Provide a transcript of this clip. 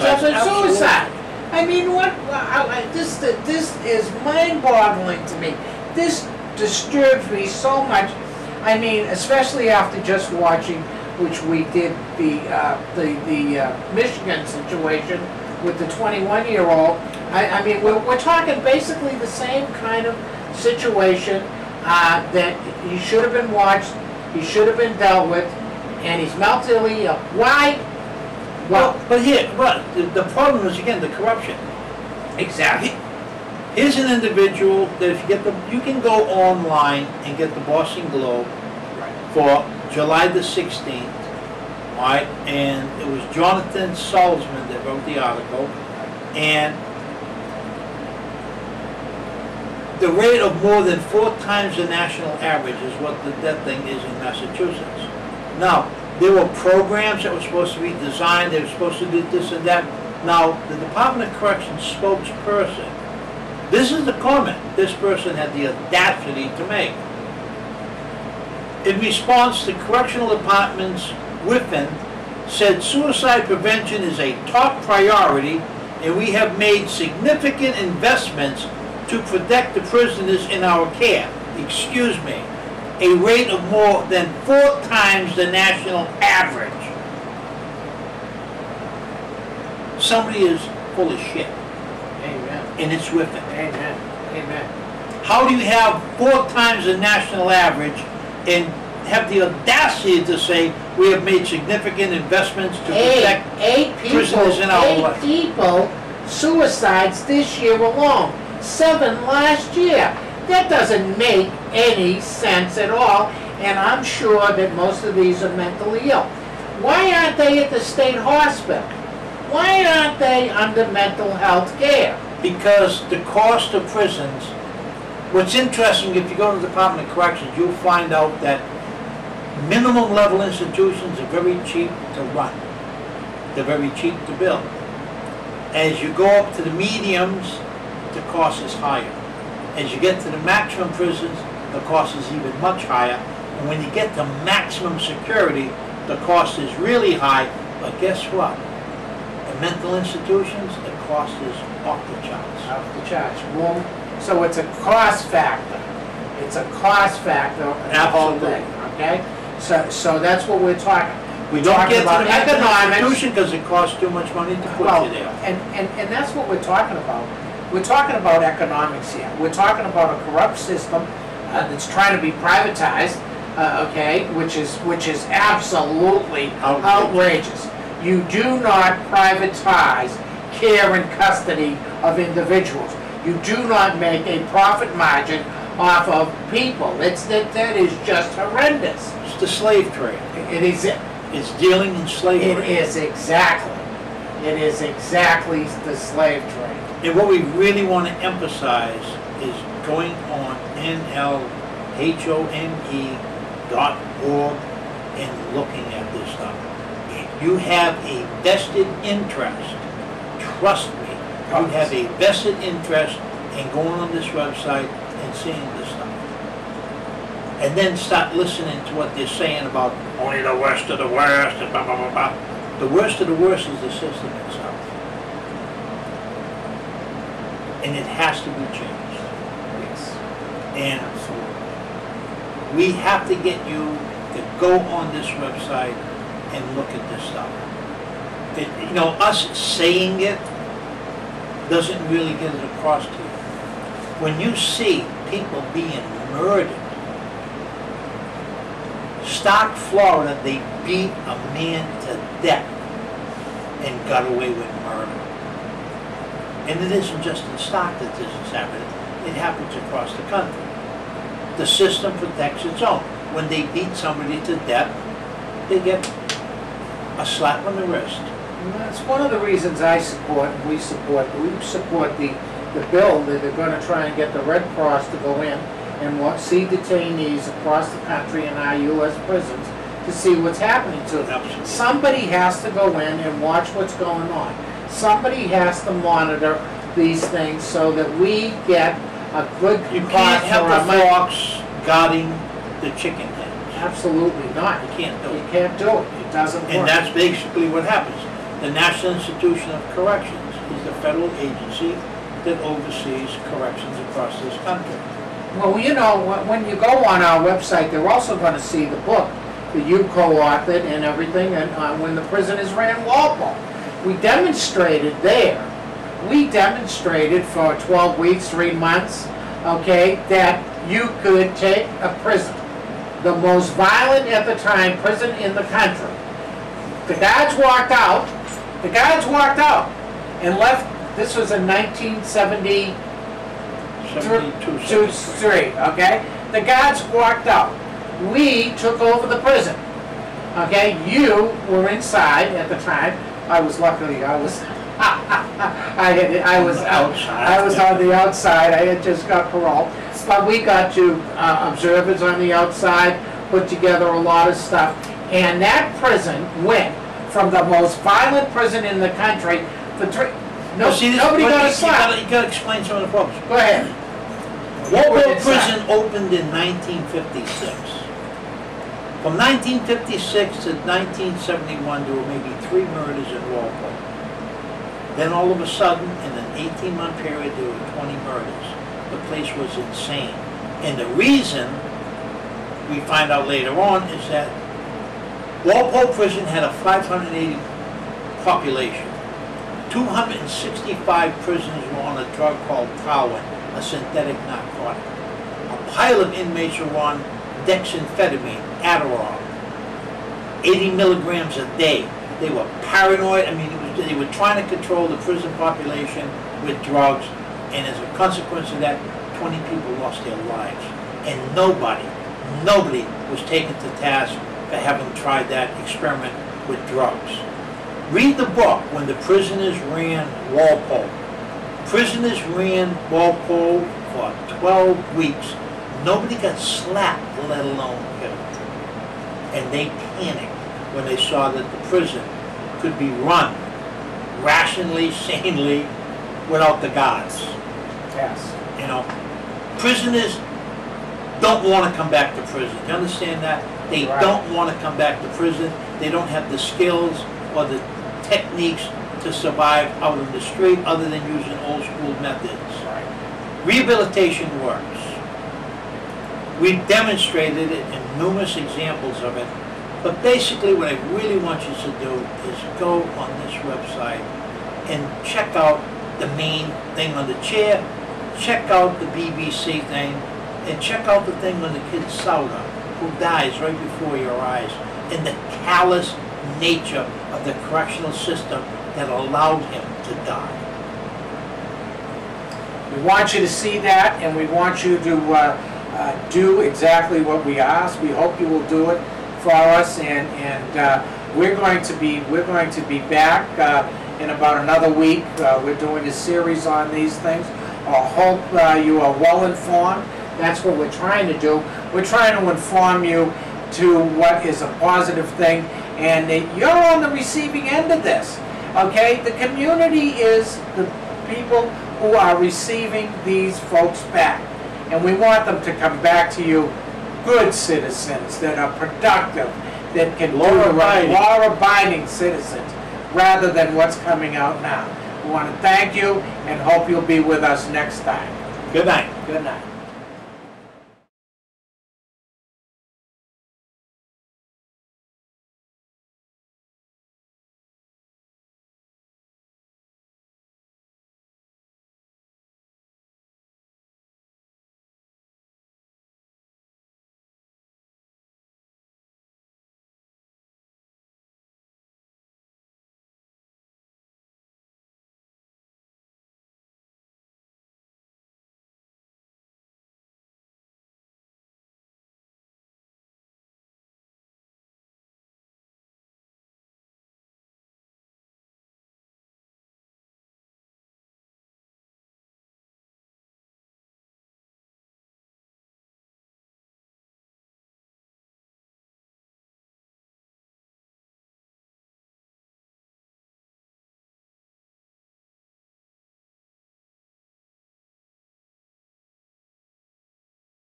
Attempted suicide. I mean, this is mind-boggling to me. This disturbs me so much. I mean, especially after just watching, which we did, the Michigan situation with the 21-year-old. I mean, we're talking basically the same kind of situation that he should have been watched, he should have been dealt with, and he's mentally ill. Why? Well, but the problem is, again, the corruption. Exactly. Here's an individual that if you can go online and get the Boston Globe for July the 16th, all right, and it was Jonathan Salzman that wrote the article, and the rate of more than 4 times the national average is what the death thing is in Massachusetts. Now, there were programs that were supposed to be designed, they were supposed to do this and that. Now, the Department of Corrections spokesperson, this is the comment this person had the audacity to make. In response, the Correctional Department's Whiffen said suicide prevention is a top priority and we have made significant investments to protect the prisoners in our care. Excuse me. A rate of more than 4 times the national average. Somebody is full of shit. Amen. And it's with it. Amen. Amen. How do you have 4 times the national average and have the audacity to say we have made significant investments to protect prisoners in our life? 8 people suicides this year alone. 7 last year. That doesn't make any sense at all, and I'm sure that most of these are mentally ill. Why aren't they at the state hospital? Why aren't they under mental health care? Because the cost of prisons, what's interesting, if you go to the Department of Corrections, you'll find out that minimum level institutions are very cheap to run. They're very cheap to build. As you go up to the mediums, the cost is higher. As you get to the maximum prisons, the cost is even much higher. And when you get to maximum security, the cost is really high. But guess what? The mental institutions, the cost is off the charts. Off the charts. Well, so it's a cost factor. It's a cost factor in the whole thing. Okay? So that's what we're talking. We don't get to the economics institution because it costs too much money to put you there. And that's what we're talking about. We're talking about economics here. We're talking about a corrupt system that's trying to be privatized, okay, which is absolutely outrageous. You do not privatize care and custody of individuals. You do not make a profit margin off of people. That is just horrendous. It's the slave trade. It is. It's dealing in slavery. It is exactly. It is exactly the slave trade. And what we really want to emphasize is going on NLHOME.org and looking at this stuff. If you have a vested interest, trust me, you have a vested interest in going on this website and seeing this stuff. And then start listening to what they're saying about only the worst of the worst and blah, blah, blah, blah. The worst of the worst is the system itself. And it has to be changed. Yes. And absolutely, we have to get you to go on this website and look at this stuff. You know, us saying it doesn't really get it across to you. When you see people being murdered, Stock, Florida, they beat a man to death and got away with murder. And it isn't just in Stock that this is happening. It happens across the country. The system protects its own. When they beat somebody to death, they get a slap on the wrist. And that's one of the reasons I support, we support the bill that they're going to try and get the Red Cross to go in and see detainees across the country in our U.S. prisons to see what's happening to them. Absolutely. Somebody has to go in and watch what's going on. Somebody has to monitor these things so that we get a good You cost can't for have our the money. fox guarding the chicken hens. Absolutely not. You can't do You it. can't do it. It doesn't work. And that's basically what happens. The National Institution of Corrections is the federal agency that oversees corrections across this country. Well, you know, when you go on our website, they're also going to see the book that you co-authored and everything, and When the Prisoners Ran Walpole. We demonstrated there. We demonstrated for 12 weeks, 3 months, okay, that you could take a prison, the most violent at the time prison in the country. The guards walked out. The guards walked out and left. This was in 1970. 72, 73, okay? The guards walked out. We took over the prison, okay? You were inside at the time. I was I was on the outside. I had just got parole. But we got to observers on the outside, put together a lot of stuff. And that prison went from the most violent prison in the country for nobody got a slap. You got to explain some of the problems. Go ahead. Walpole Prison opened in 1956. From 1956 to 1971, there were maybe 3 murders in Walpole. Then all of a sudden, in an 18-month period, there were 20 murders. The place was insane. And the reason, we find out later on, is that Walpole Prison had a 580 population. 265 prisoners were on a drug called Tauin, a synthetic narcotic. A pile of inmates were on dexamphetamine, Adderall, 80 milligrams a day. They were paranoid. I mean, they were trying to control the prison population with drugs, and as a consequence of that, 20 people lost their lives. And nobody was taken to task for having tried that experiment with drugs. Read the book, When the Prisoners Ran Walpole. Prisoners ran Walpole for 12 weeks. Nobody got slapped, let alone killed. And they panicked when they saw that the prison could be run rationally, sanely, without the guards. Yes. You know, prisoners don't want to come back to prison. You understand that? They don't want to come back to prison. They don't have the skills or the techniques to survive out in the street other than using old school methods. Right. Rehabilitation works. We've demonstrated it in numerous examples of it, but basically what I really want you to do is go on this website and check out the main thing on the chair, check out the BBC thing, and check out the thing on the kid Sauter, who dies right before your eyes, and the callous nature of the correctional system that allowed him to die. We want you to see that, and we want you to do exactly what we asked. We hope you will do it for us, and we're going to be back in about another week. We're doing a series on these things. I hope you are well informed. That's what we're trying to do. We're trying to inform you to what is a positive thing, and you're on the receiving end of this. Okay, the community is the people who are receiving these folks back, and we want them to come back to you good citizens that are productive, that can law-abiding citizens, rather than what's coming out now. We want to thank you and hope you'll be with us next time. Good night. Good night.